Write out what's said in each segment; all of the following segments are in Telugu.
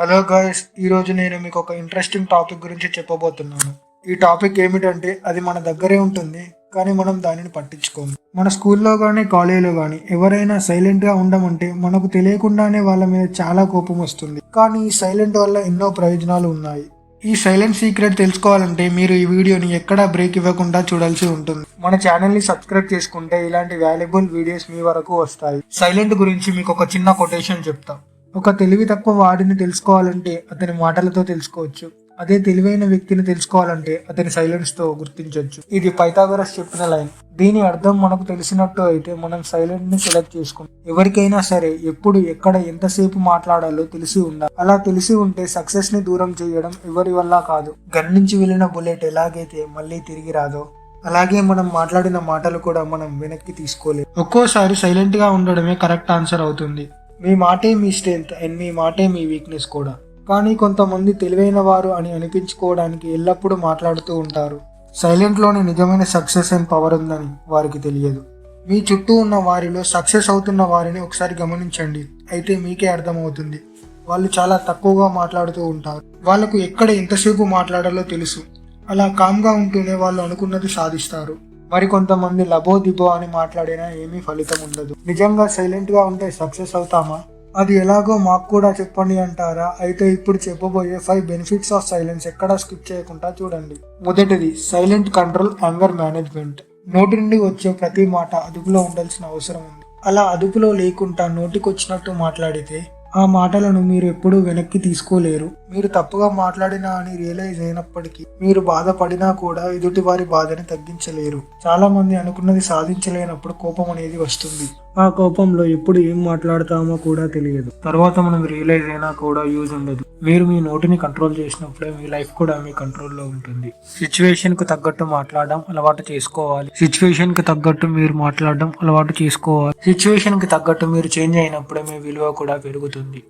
హలో గాయస్, ఈరోజు నేను మీకు ఒక ఇంట్రెస్టింగ్ టాపిక్ గురించి చెప్పబోతున్నాను. ఈ టాపిక్ ఏమిటంటే అది మన దగ్గరే ఉంటుంది, కానీ మనం దానిని పట్టించుకోము. మన స్కూల్లో కానీ కాలేజీలో కానీ ఎవరైనా సైలెంట్గా ఉండమంటే మనకు తెలియకుండానే వాళ్ళ మీద చాలా కోపం వస్తుంది. కానీ ఈ సైలెంట్ వల్ల ఎన్నో ప్రయోజనాలు ఉన్నాయి. ఈ సైలెంట్ సీక్రెట్ తెలుసుకోవాలంటే మీరు ఈ వీడియోని ఎక్కడా బ్రేక్ ఇవ్వకుండా చూడాల్సి ఉంటుంది. మన ఛానల్ని సబ్స్క్రైబ్ చేసుకుంటే ఇలాంటి వాల్యుబుల్ వీడియోస్ మీ వరకు వస్తాయి. సైలెంట్ గురించి మీకు ఒక చిన్న కొటేషన్ చెప్తా. ఒక తెలివి తక్కువ వాడిని తెలుసుకోవాలంటే అతని మాటలతో తెలుసుకోవచ్చు. అదే తెలివైన వ్యక్తిని తెలుసుకోవాలంటే అతని సైలెన్స్ తో గుర్తించవచ్చు. ఇది పైథాగరస్ చెప్పిన లైన్. దీని అర్థం మనకు తెలిసినట్టు అయితే మనం సైలెంట్ ని సెలెక్ట్ చేసుకుంటాం. ఎవరికైనా సరే ఎప్పుడు ఎక్కడ ఎంతసేపు మాట్లాడాలో తెలిసి ఉండాలి. అలా తెలిసి ఉంటే సక్సెస్ ని దూరం చేయడం ఎవరి వల్ల కాదు. గన్ నుంచి వెళ్ళిన బుల్లెట్ ఎలాగైతే మళ్ళీ తిరిగి రాదో అలాగే మనం మాట్లాడిన మాటలు కూడా మనం వెనక్కి తీసుకోలేం. ఒక్కోసారి సైలెంట్ గా ఉండడమే కరెక్ట్ ఆన్సర్ అవుతుంది. మీ మాటే మీ స్ట్రెంగ్త్ అండ్ మీ మాటే మీ వీక్నెస్ కూడా. కానీ కొంతమంది తెలివైన వారు అని అనిపించుకోవడానికి ఎల్లప్పుడూ మాట్లాడుతూ ఉంటారు. సైలెంట్లోనే నిజమైన సక్సెస్ అండ్ పవర్ ఉందని వారికి తెలియదు. మీ చుట్టూ ఉన్న వారిలో సక్సెస్ అవుతున్న వారిని ఒకసారి గమనించండి, అయితే మీకే అర్థమవుతుంది. వాళ్ళు చాలా తక్కువగా మాట్లాడుతూ ఉంటారు. వాళ్ళకు ఎక్కడ ఎంతసేపు మాట్లాడాలో తెలుసు. అలా కామ్గా ఉంటూనే వాళ్ళు అనుకున్నది సాధిస్తారు. మరి కొంతమంది లబో దిబో అని మాట్లాడినా ఏమీ ఫలితం ఉండదు. నిజంగా సైలెంట్ గా ఉంటే సక్సెస్ అవుతామా? అది ఎలాగో మాకు కూడా చెప్పండి అంటారా? అయితే ఇప్పుడు చెప్పబోయే 5 బెనిఫిట్స్ ఆఫ్ సైలెన్స్ ఎక్కడా స్కిప్ చేయకుండా చూడండి. మొదటిది, సైలెంట్ కంట్రోల్ యాంగర్ మేనేజ్మెంట్. నోటి నుండి వచ్చే ప్రతి మాట అదుపులో ఉండాల్సిన అవసరం ఉంది. అలా అదుపులో లేకుండా నోటికొచ్చినట్టు మాట్లాడితే ఆ మాటలను మీరు ఎప్పుడూ వెనక్కి తీసుకోలేరు. మీరు తప్పుగా మాట్లాడినా అని రియలైజ్ అయినప్పటికీ మీరు బాధపడినా కూడా ఎదుటి వారి బాధని తగ్గించలేరు. చాలా మంది అనుకున్నది సాధించలేనప్పుడు కోపం అనేది వస్తుంది. ఆ కోపంలో ఎప్పుడు ఏం మాట్లాడతామో కూడా తెలియదు. తర్వాత మనం రియలైజ్ అయినా కూడా యూజ్ ఉండదు. మీరు మీ నోటిని కంట్రోల్ చేసినప్పుడే మీ లైఫ్ కూడా మీ కంట్రోల్లో ఉంటుంది. సిచ్యువేషన్ కు తగ్గట్టు మాట్లాడడం అలవాటు చేసుకోవాలి. సిచ్యువేషన్ కి తగ్గట్టు మీరు మాట్లాడడం అలవాటు చేసుకోవాలి. సిచ్యువేషన్ కి తగ్గట్టు మీరు చేంజ్ అయినప్పుడే మీ విలువ కూడా పెరుగుతుంది.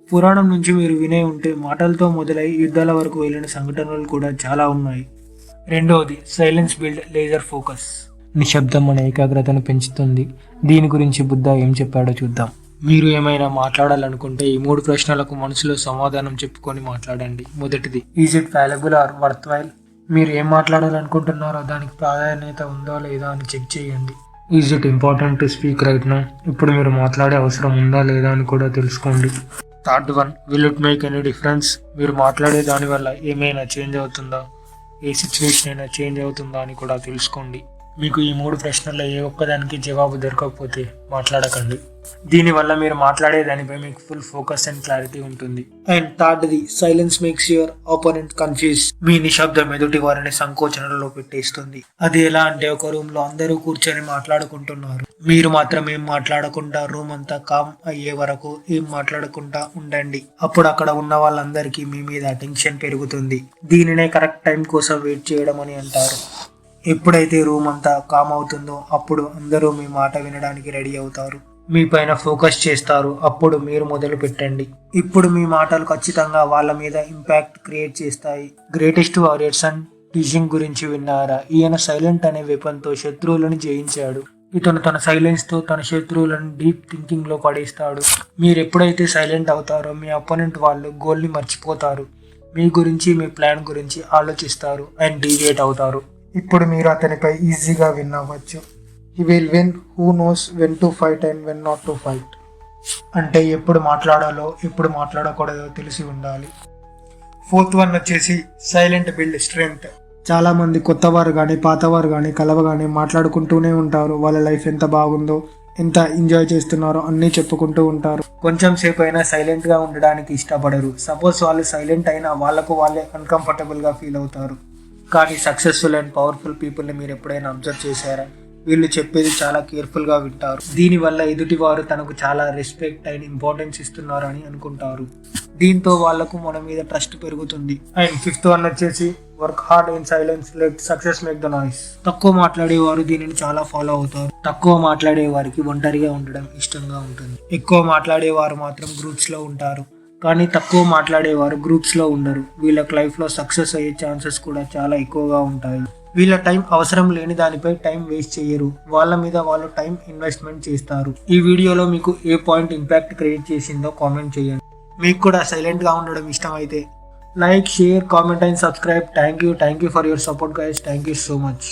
పురాణం నుంచి మీరు వినే ఉంటే మాటలతో మొదలై యుద్ధాల వరకు వెళ్ళిన సంఘటనలు కూడా చాలా ఉన్నాయి. రెండవది, సైలెన్స్ బిల్డ్ లేజర్ ఫోకస్. నిశ్శబ్దం మన ఏకాగ్రతను పెంచుతుంది. దీని గురించి బుద్ధ ఏం చెప్పాడో చూద్దాం. మీరు ఏమైనా మాట్లాడాలనుకుంటే ఈ 3 ప్రశ్నలకు మనసులో సమాధానం చెప్పుకొని మాట్లాడండి. మొదటిది, is it valuable or worth while? మీరు ఏం మాట్లాడాలనుకుంటున్నారో దానికి ప్రాధాన్యత ఉందా లేదా అని చెక్ చేయండి. Is it important to speak right now? ఇప్పుడు మీరు మాట్లాడే అవసరం ఉందా లేదా అని కూడా తెలుసుకోండి. Third one, will it make any difference? మీరు మాట్లాడే దాని వల్ల ఏమైనా చేంజ్ అవుతుందా? ఏ సిచ్యువేషన్ అయినా చేంజ్ అవుతుందా అని కూడా తెలుసుకోండి. మీకు ఈ 3 ప్రశ్నల్లో ఏ ఒక్కదానికి జవాబు దొరకకపోతే మాట్లాడకండి. దీనివల్ల మీరు మాట్లాడే దానిపై మీకు ఫుల్ ఫోకస్ అండ్ క్లారిటీ ఉంటుంది. అండ్ థర్డ్ది, silence makes your opponent confuse. మీ నిశ్శబ్దం ఎదుటి వారిని సంకోచనలో పెట్టేస్తుంది. అది ఎలా అంటే, ఒక రూమ్ లో అందరూ కూర్చొని మాట్లాడుకుంటున్నారు, మీరు మాత్రం ఏం మాట్లాడకుండా రూమ్ అంతా కామ్ అయ్యే వరకు ఏం మాట్లాడకుండా ఉండండి. అప్పుడు అక్కడ ఉన్న వాళ్ళందరికీ మీ మీద అటెన్షన్ పెరుగుతుంది. దీనినే కరెక్ట్ టైం కోసం వెయిట్ చేయడం అని అంటారు. ఎప్పుడైతే రూమ్ అంతా కామ్ అవుతుందో అప్పుడు అందరూ మీ మాట వినడానికి రెడీ అవుతారు, మీ పైన ఫోకస్ చేస్తారు. అప్పుడు మీరు మొదలు పెట్టండి. ఇప్పుడు మీ మాటలు ఖచ్చితంగా వాళ్ళ మీద ఇంపాక్ట్ క్రియేట్ చేస్తాయి. గ్రేటెస్ట్ వారియర్స్ అండ్ టీచింగ్ గురించి విన్నారా? ఈయన సైలెంట్ అనే వెపన్ తో శత్రువులను జయించాడు. ఇతను తన సైలెన్స్ తో తన శత్రువులను డీప్ థింకింగ్ లో పడేస్తాడు. మీరు ఎప్పుడైతే సైలెంట్ అవుతారో మీ అపోనెంట్ వాళ్ళు గోల్ ని మర్చిపోతారు. మీ గురించి, మీ ప్లాన్ గురించి ఆలోచిస్తారు అండ్ డీవియేట్ అవుతారు. ఇప్పుడు మీరు అతనిపై ఈజీగా విన్ అవ్వచ్చు. He will win who knows when to fight and when not to fight. అంటే ఎప్పుడు మాట్లాడాలో ఎప్పుడు మాట్లాడకూడదో తెలిసి ఉండాలి. ఫోర్త్ వన్ వచ్చేసి సైలెంట్ బిల్డ్ స్ట్రెంగ్త్. చాలా మంది కొత్తవారు కానీ పాతవారు కానీ కలవగానే మాట్లాడుకుంటూనే ఉంటారు. వాళ్ళ లైఫ్ ఎంత బాగుందో, ఎంత ఎంజాయ్ చేస్తున్నారో అన్నీ చెప్పుకుంటూ ఉంటారు. కొంచెం సేపు అయినా సైలెంట్ గా ఉండడానికి ఇష్టపడరు. సపోజ్ వాళ్ళు సైలెంట్ అయినా వాళ్ళకు వాళ్ళే అన్కంఫర్టబుల్ గా ఫీల్ అవుతారు. కానీ సక్సెస్ఫుల్ అండ్ పవర్ఫుల్ పీపుల్ని మీరు ఎప్పుడైనా అబ్జర్వ్ చేశారా? వీళ్ళు చెప్పేది చాలా కేర్ఫుల్గా వింటారు. దీనివల్ల ఎదుటివారు తనకు చాలా రెస్పెక్ట్ అండ్ ఇంపార్టెన్స్ ఇస్తున్నారు అని అనుకుంటారు. దీంతో వాళ్లకు మన మీద ట్రస్ట్ పెరుగుతుంది. అండ్ ఫిఫ్త్ వన్ వచ్చేసి work hard in silence let success make the noise. తక్కువ మాట్లాడేవారు దీనిని చాలా ఫాలో అవుతారు. తక్కువ మాట్లాడే వారికి ఒంటరిగా ఉండడం ఇష్టంగా ఉంటుంది. ఎక్కువ మాట్లాడేవారు మాత్రం గ్రూప్స్ లో ఉంటారు. కానీ తక్కువ మాట్లాడేవారు గ్రూప్స్ లో ఉండరు. వీళ్ళకి లైఫ్ లో సక్సెస్ అయ్యే ఛాన్సెస్ కూడా చాలా ఎక్కువగా ఉంటాయి. వీళ్ళ టైం అవసరం లేని దానిపై టైం వేస్ట్ చేయరు. వాళ్ళ మీద వాళ్ళు టైం ఇన్వెస్ట్మెంట్ చేస్తారు. ఈ వీడియోలో మీకు ఏ పాయింట్ ఇంపాక్ట్ క్రియేట్ చేసిందో కామెంట్ చేయండి. మీకు కూడా సైలెంట్గా ఉండడం ఇష్టం అయితే like, share, comment and subscribe. Thank you for your support guys. Thank you so much.